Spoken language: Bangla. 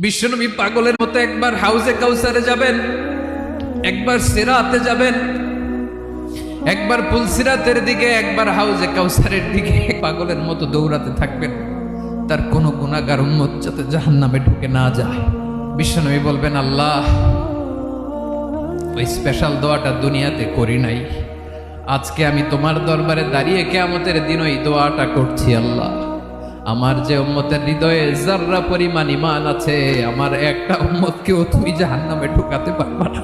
বিশ্বনবী পাগলের মতো একবার হাউজে কাউসারে যাবেন, একবার সিরাতে যাবেন, একবার পুলসিরাতের দিকে, একবার হাউজে কাউসারের দিকে পাগলের মতো দৌড়াতে থাকবেন। তার কোনো গুনাহগার উম্মত যাতে জাহান্নামে ঢুকে না যায়। বিশ্বনবী বলবেন, আল্লাহ, ওই স্পেশাল দোয়াটা দুনিয়াতে করি নাই, আজকে আমি তোমার দরবারে দাঁড়িয়ে কিয়ামতের দিন ওই দোয়াটা করছি। আল্লাহ, আমার যে উম্মতের হৃদয়ে যাররা পরিমাণ ঈমান আছে, আমার একটা উম্মতকেও তুমি জাহান্নামে ঢুকাতে পারবা না।